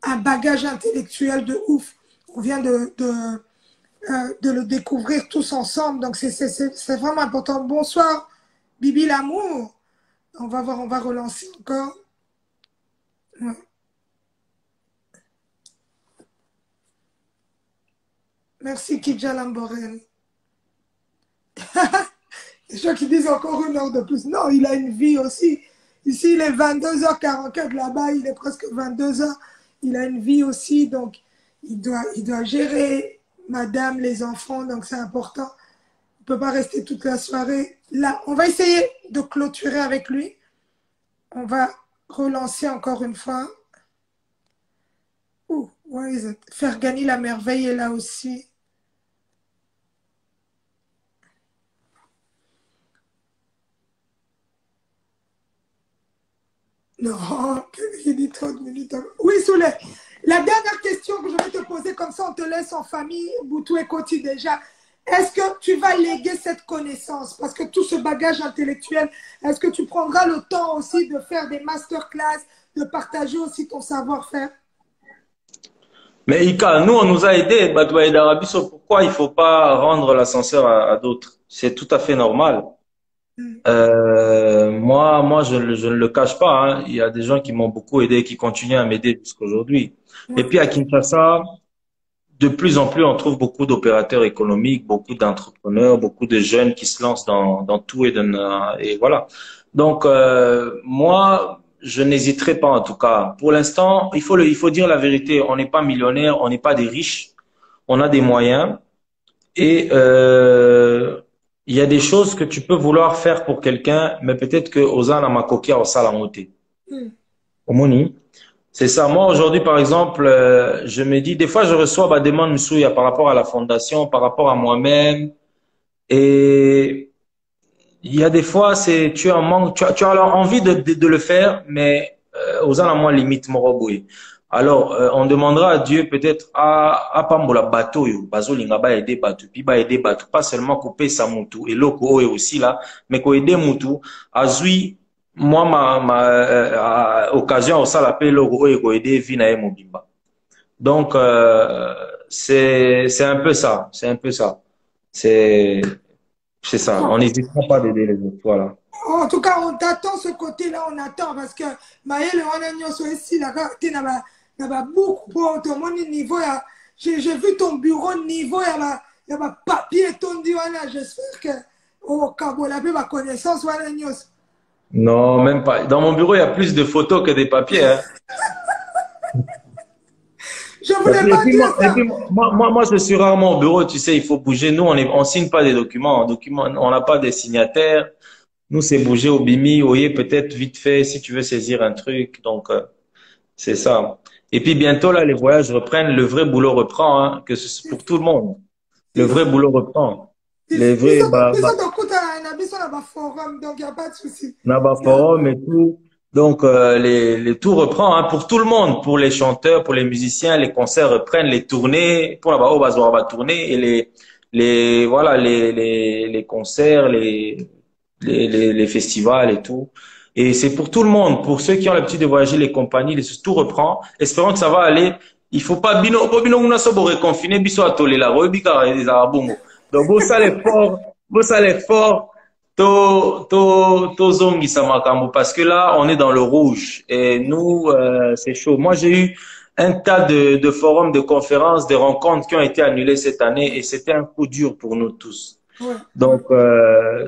un bagage intellectuel de ouf. On vient de le découvrir tous ensemble. Donc, c'est vraiment important. Bonsoir, Bibi l'amour. On va voir, on va relancer encore. Ouais. Merci, Kidja Lamborel. Les gens qui disent encore 1 heure de plus. Non, il a une vie aussi. Ici, il est 22h44. Là-bas, il est presque 22h. Il a une vie aussi. Donc, il doit gérer madame, les enfants. Donc, c'est important. On ne peut pas rester toute la soirée. Là, on va essayer de clôturer avec lui. On va relancer encore une fois. Ouh, where is it? Fergani la merveille est là aussi. Non, il dit 30 minutes. Oui, Souley. La dernière question que je vais te poser, comme ça on te laisse en famille, Boutou et Koti déjà. Est-ce que tu vas léguer cette connaissance? Parce que tout ce bagage intellectuel, est-ce que tu prendras le temps aussi de faire des masterclass, de partager aussi ton savoir-faire? Mais Ika, nous, on nous a aidés, Badouaï d'Arabie, sur pourquoi il ne faut pas rendre l'ascenseur à d'autres. C'est tout à fait normal. Moi, je ne le cache pas, hein. Il y a des gens qui m'ont beaucoup aidé et qui continuent à m'aider jusqu'à aujourd'hui. Et puis à Kinshasa, de plus en plus, on trouve beaucoup d'opérateurs économiques, beaucoup d'entrepreneurs, beaucoup de jeunes qui se lancent dans tout et voilà. Donc, moi, je n'hésiterai pas en tout cas. Pour l'instant, il faut dire la vérité. On n'est pas millionnaire, on n'est pas des riches, on a des moyens et il y a des choses que tu peux vouloir faire pour quelqu'un, mais peut-être que Ozana Makokia au Salamoté. Omoni. C'est ça. Moi, aujourd'hui, par exemple, je me dis, des fois, je reçois bah, des demandes Moussouya par rapport à la fondation, par rapport à moi-même. Et il y a des fois, tu as un manque, tu as envie de le faire, mais aux à moins limite, Moroboué. Alors, on demandera à Dieu peut-être à Pambola bateau, bazo linga ba aider bateau, puis ba aider bateau, pas seulement couper sa moutou, et l'oko est aussi là, mais qu'on aider moutou, azui, moi, occasion, au salapé, l'oko est qu'on aider vina et mobimba. Donc, c'est un peu ça, c'est un peu ça. C'est, c'est ça. On n'hésitera pas d'aider les autres, voilà. En tout cas, on t'attend ce côté-là, on attend parce que Maël, on a nyonso ici, là, tu n'as beaucoup pour ton niveau. J'ai vu ton bureau niveau, il y a papier, ton dit, voilà, j'espère que au Cabo, la ma connaissance, voilà, nyonso. Non, même pas. Dans mon bureau, il y a plus de photos que des papiers, hein. Je voulais Et pas puis, dire ça. moi, je suis rarement au bureau, tu sais, il faut bouger. Nous, on signe pas des documents. On n'a pas des signataires. Nous, c'est bouger au bimi, oyer peut-être vite fait si tu veux saisir un truc. Donc, c'est ça. Et puis bientôt, là, les voyages reprennent. Le vrai boulot reprend, hein, que c'est pour tout le monde. Le vrai boulot reprend. Les vrais, Biso tokuta na biso na ba forum, donc il n'y a pas de souci. Naba Forum et tout. Donc, tout reprend, hein, pour tout le monde, pour les chanteurs, pour les musiciens, les concerts reprennent, les tournées, pour la Bao Bazoa va tourner et voilà, les concerts, les festivals et tout. Et c'est pour tout le monde, pour ceux qui ont l'habitude de voyager, les compagnies, tout reprend. Espérons que ça va aller. Il faut pas bino una sobo reconfiner biso atolé la roebika les arabongo. Donc, beau ça l'effort, tozongisa makambo parce que là on est dans le rouge et nous c'est chaud. Moi j'ai eu un tas de forums, de conférences, de rencontres qui ont été annulées cette année et c'était un coup dur pour nous tous. Ouais. Donc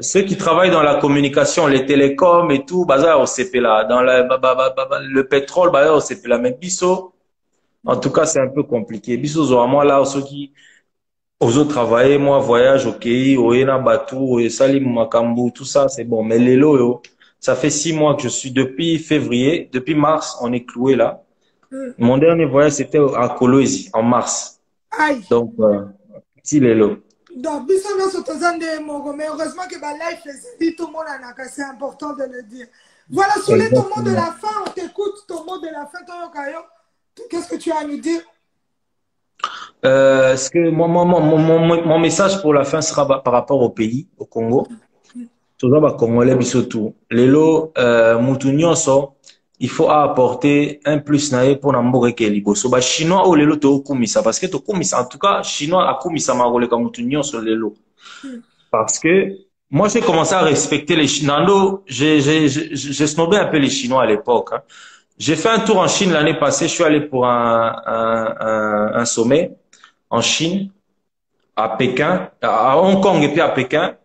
ceux qui travaillent dans la communication, les télécoms et tout, bazar au CP là, dans le pétrole, bazar au CP là, mais biso, en tout cas c'est un peu compliqué. Biso moi là ceux qui aux autres travailler, moi, voyage, ok, Oena Batou, Salim Makambu, tout ça, c'est bon. Mais Lelo, ça fait 6 mois que je suis depuis février, depuis mars, on est cloué là. Mon dernier voyage, c'était à Kolwezi, en mars. Aïe. Donc, petit Lelo. Donc, biso no sotozande mogo, mais heureusement que ma life est tout le monde en a, c'est important de le dire. Voilà, Souley, ton mot de la fin, on t'écoute, ton mot de la fin, Toyo Kayo. Qu'est-ce que tu as à nous dire? Ce que mon message pour la fin sera par rapport au pays, au Congo. Toza ba Congolais biso tout. Lelo, mutu nyonso, il faut apporter un plus na ye pour na mboka ke liboso. Ba Chinois o lelo to kumisa parce que to kumisa en tout cas Chinois a kumisa ma koleka mutu nyonso lelo. Parce que moi j'ai commencé à respecter les Chinois. J'ai snobé un peu les Chinois à l'époque. Hein. J'ai fait un tour en Chine l'année passée. Je suis allé pour un sommet en Chine, à Pékin, à Hong Kong et puis à Pékin.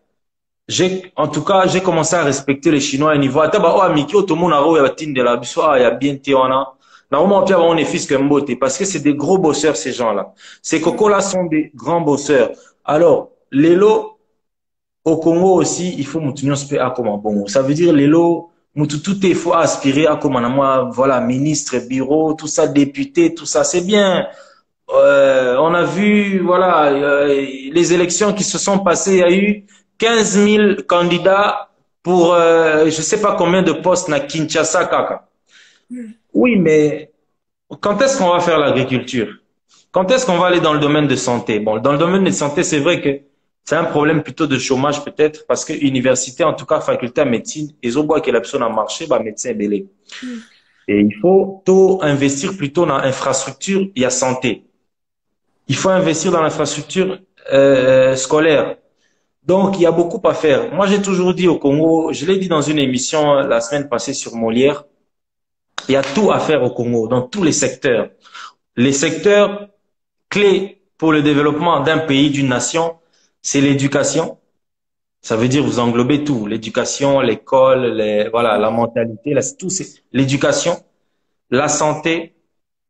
En tout cas, j'ai commencé à respecter les Chinois à niveau. Ata ba o amiki o to mona ro ya tinde la biso ya bien te wana. Na o mo pia ba on est fils que mbote parce que c'est des gros bosseurs ces gens-là. Ces cocos là sont des grands bosseurs. Alors, Lelo au Congo aussi, il faut mutu nyonso pe akoma bongo. Ça veut dire Lelo mutu tout il faut aspirer à comme moi voilà ministre, bureau, tout ça député, tout ça c'est bien. On a vu, voilà, les élections qui se sont passées, il y a eu 15 000 candidats pour je sais pas combien de postes na Kinshasa, Kaka. Oui, mais quand est-ce qu'on va faire l'agriculture? Quand est-ce qu'on va aller dans le domaine de santé? Bon, dans le domaine de santé, c'est vrai que c'est un problème plutôt de chômage peut-être, parce que université, en tout cas faculté à médecine, ils ont besoin que la personne a marché, bah médecin est belé. Et il faut tout investir plutôt dans l'infrastructure, il y a santé. Il faut investir dans l'infrastructure scolaire. Donc, il y a beaucoup à faire. Moi, j'ai toujours dit au Congo, je l'ai dit dans une émission la semaine passée sur Molière, il y a tout à faire au Congo, dans tous les secteurs. Les secteurs clés pour le développement d'un pays, d'une nation, c'est l'éducation. Ça veut dire vous englobez tout. L'éducation, l'école, voilà, la mentalité, tout c'est l'éducation, la santé,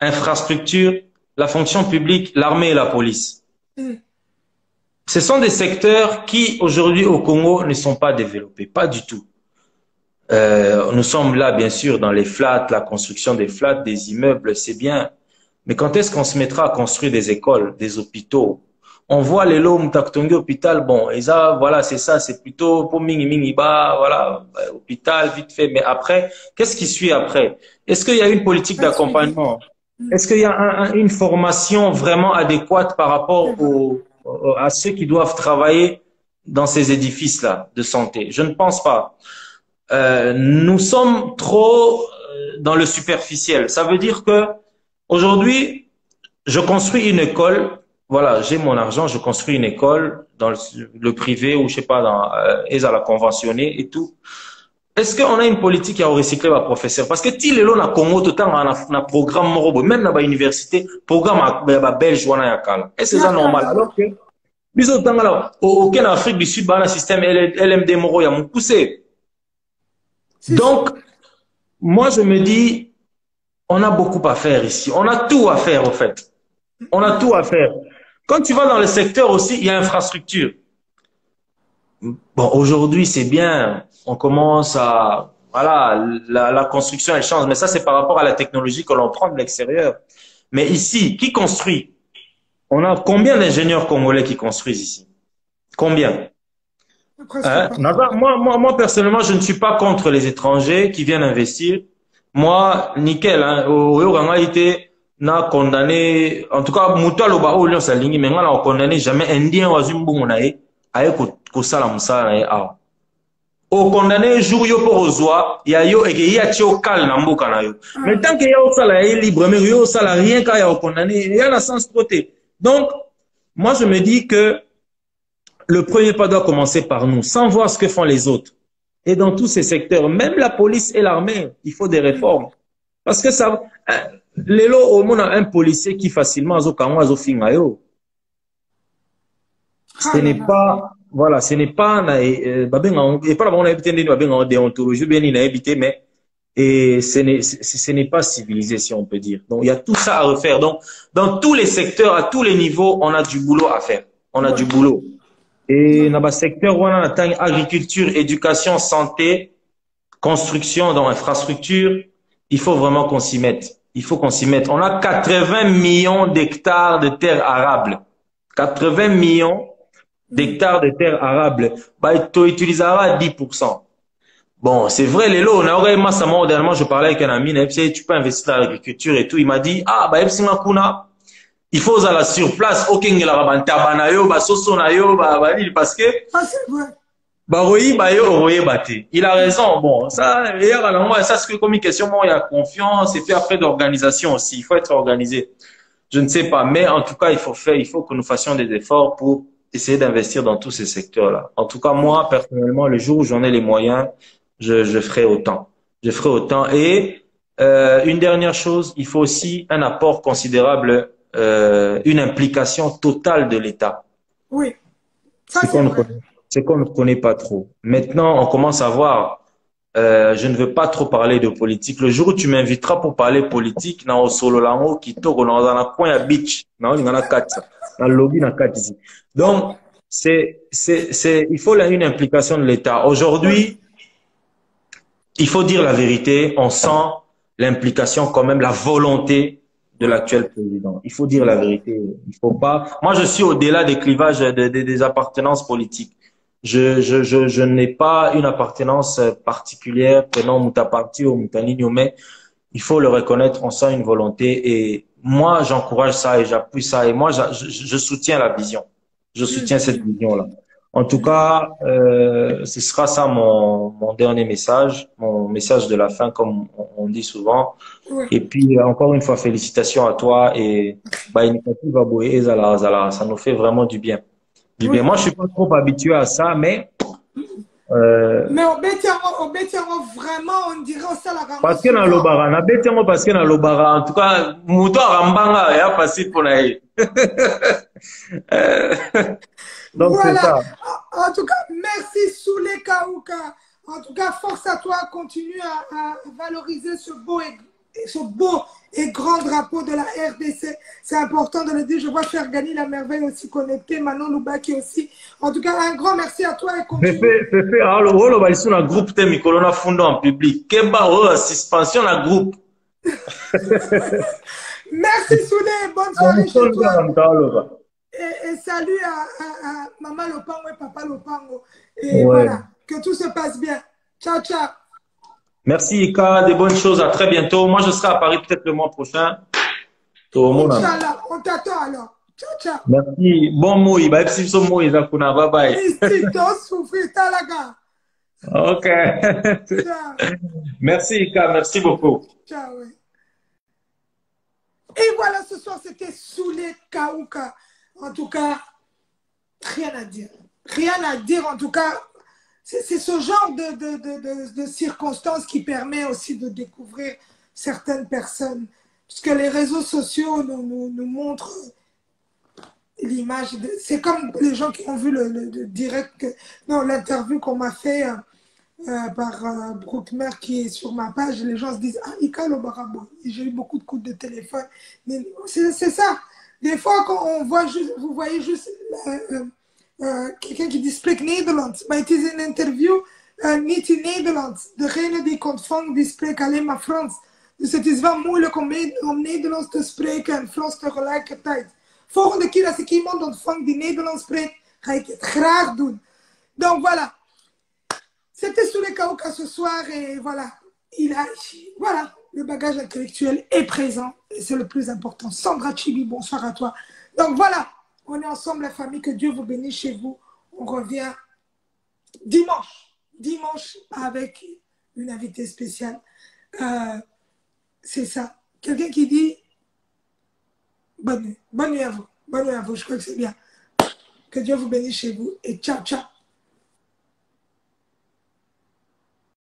infrastructure, la fonction publique, l'armée et la police. Ce sont des secteurs qui, aujourd'hui, au Congo, ne sont pas développés. Pas du tout. Nous sommes là, bien sûr, dans les flats, la construction des flats, des immeubles, c'est bien. Mais quand est-ce qu'on se mettra à construire des écoles, des hôpitaux? On voit les lots Mtaktongi hôpital, bon, et ça, voilà, c'est ça, c'est plutôt pour mingi ba, voilà, hôpital, vite fait. Mais après, qu'est-ce qui suit après? Est-ce qu'il y a une politique d'accompagnement? Est-ce qu'il y a une formation vraiment adéquate par rapport à ceux qui doivent travailler dans ces édifices-là de santé? Je ne pense pas. Nous sommes trop dans le superficiel. Ça veut dire que aujourd'hui, je construis une école. Voilà, j'ai mon argent, je construis une école dans le privé ou je sais pas dans à la conventionnée et tout. Est-ce qu'on a une politique à recycler les professeurs? Parce que si les lois na Congo tout temps na programme morobo même na ba université programme ba belge wana yakala. Est-ce que c'est normal alors que biso tanga là aucun Afrique du Sud ba na système LMD moro ya mukuse. Donc moi je me dis on a beaucoup à faire ici. On a tout à faire, au fait. On a tout à faire. Quand tu vas dans le secteur aussi, il y a infrastructure. Bon, aujourd'hui, c'est bien. On commence à... Voilà, la construction, elle change. Mais ça, c'est par rapport à la technologie que l'on prend de l'extérieur. Mais ici, qui construit? On a combien d'ingénieurs congolais qui construisent ici? Combien? Hein? Moi, personnellement, je ne suis pas contre les étrangers qui viennent investir. Moi, nickel, hein, n'a condamné, en tout cas, Mouta Loba, au lion salingi, mais on a condamné jamais indien ou azumbou nae, aye ko sala musala nae awa. Au condamné, jour yo pour ozoa, ya yo ege ya tio kal na mboka na yo. Mais tant que ya o sala ya libre, mais yo sala rien qu'à ya o condamné, ya na sens côté. Donc, moi, je me dis que le premier pas doit commencer par nous, sans voir ce que font les autres. Et dans tous ces secteurs, même la police et l'armée, il faut des réformes. Parce que ça, Lelo, au monde a un policier qui facilement ce n'est pas, voilà, ce n'est pas, et pas la déontologie, bien il a évité, mais et ce n'est pas civilisé, si on peut dire. Donc, il y a tout ça à refaire. Donc, dans tous les secteurs, à tous les niveaux, on a du boulot à faire. On a du boulot. Et dans le secteur, on a agriculture, éducation, santé, construction, dans infrastructure, il faut vraiment qu'on s'y mette. Il faut qu'on s'y mette. On a 80 millions d'hectares de terres arables. 80 millions d'hectares de terres arables. Bah, tu utiliseras 10%. Bon, c'est vrai, les lots, on a eu dernièrement, je parlais avec un ami, tu peux investir dans l'agriculture et tout. Il m'a dit, ah, bah, il faut aller sur place, aucun la rabantaba yo, ba soso na yo, parce que Ah, c'est vrai. Il a raison. Bon, ça, ça c'est comme une question, il y a confiance et puis après d'organisation aussi. Il faut être organisé. Je ne sais pas, mais en tout cas, il faut que nous fassions des efforts pour essayer d'investir dans tous ces secteurs-là. En tout cas, moi, personnellement, le jour où j'en ai les moyens, je ferai autant. Je ferai autant. Et une dernière chose, il faut aussi un apport considérable, une implication totale de l'État. Oui, ça C'est c'est qu'on ne vrai. connaît, c'est qu'on ne connaît pas trop. Maintenant, on commence à voir. Je ne veux pas trop parler de politique. Le jour où tu m'inviteras pour parler politique, na osolo lango kitoko na na coin ya beach, na on ngana katsa, na lobby na kat ici. Donc, il faut une implication de l'État. Aujourd'hui, il faut dire la vérité. On sent l'implication quand même, la volonté de l'actuel président. Il faut dire la vérité. Il faut pas. Moi, je suis au-delà des clivages des appartenances politiques. Je n'ai pas une appartenance particulière, prenons Mouta Parti ou Mouta Nino, mais il faut le reconnaître, on sent une volonté et moi, j'encourage ça et j'appuie ça et moi, je soutiens la vision. Je soutiens cette vision-là. En tout cas, ce sera ça mon dernier message, mon message de la fin, comme on dit souvent. Oui. Et puis, encore une fois, félicitations à toi et bah, Initiative Aboye et Zala Zala, ça nous fait vraiment du bien. Du bien. Oui. Moi, je suis pas trop habitué à ça, mais Mais au Bétiango, vraiment, on dirait ça la rama parce que dans souvent. l'Obara, na bête moi parce que dans l'Obara, en tout cas, Mouto Rambanga est passé pour la. Donc c'est Voilà. ça. En tout cas, merci Soulé Kaouka. En tout cas, force à toi. Continue à valoriser ce beau et grand drapeau de la RDC. C'est important de le dire. Je vois faire gagner la merveille aussi connectée. Manon Loubaki aussi. En tout cas, un grand merci à toi et continue. Fefe, alors, le balisson na groupe te mikolo na fundo en public. Keba, suspension na groupe. Merci Soulé. Bonne soirée chez toi. Et salut à Maman Lopango et Papa Lopango. Et Ouais. voilà, que tout se passe bien. Ciao, ciao. Merci Ika, des bonnes choses, à très bientôt. Moi je serai à Paris peut-être le mois prochain. Inch'Allah, on t'attend alors. Ciao, ciao. Merci. Bon mot, il va être si son mot, il bye bye. Mystique, t'as souffert, t'as la gare. Ok. Ciao. Merci Ika, merci beaucoup. Ciao, oui. Et voilà, ce soir, c'était Soulé Kaouka. En tout cas, rien à dire. Rien à dire, en tout cas. C'est ce genre de circonstances qui permet aussi de découvrir certaines personnes. Puisque les réseaux sociaux nous montrent l'image. C'est comme les gens qui ont vu le direct, non, l'interview qu'on m'a fait par Brookmer qui est sur ma page. Les gens se disent, ah, Ika Lobarabo. J'ai eu beaucoup de coups de téléphone. C'est ça. Des fois, quand on voit juste, vous voyez juste quelqu'un qui dit Spreek Nederlands. Maar het is een interview niet in Nederlands. Degene die ik ontvang, die spreekt alleen maar Frans. Dus het is wel moeilijk om Nederlands te spreken en Frans tegelijkertijd. Volgende keer als ik iemand ontvang die Nederlands spreekt, ga ik het graag doen. Donc voilà. C'était Soulé Kaouka ce soir et voilà. Voilà, le bagage intellectuel est présent et c'est le plus important. Sandra Chibi, bonsoir à toi. Donc voilà. On est ensemble, la famille. Que Dieu vous bénisse chez vous. On revient dimanche. Dimanche avec une invitée spéciale. C'est ça. Quelqu'un qui dit bonne nuit. Bonne nuit à vous. Bonne nuit à vous. Je crois que c'est bien. Que Dieu vous bénisse chez vous. Et ciao, ciao.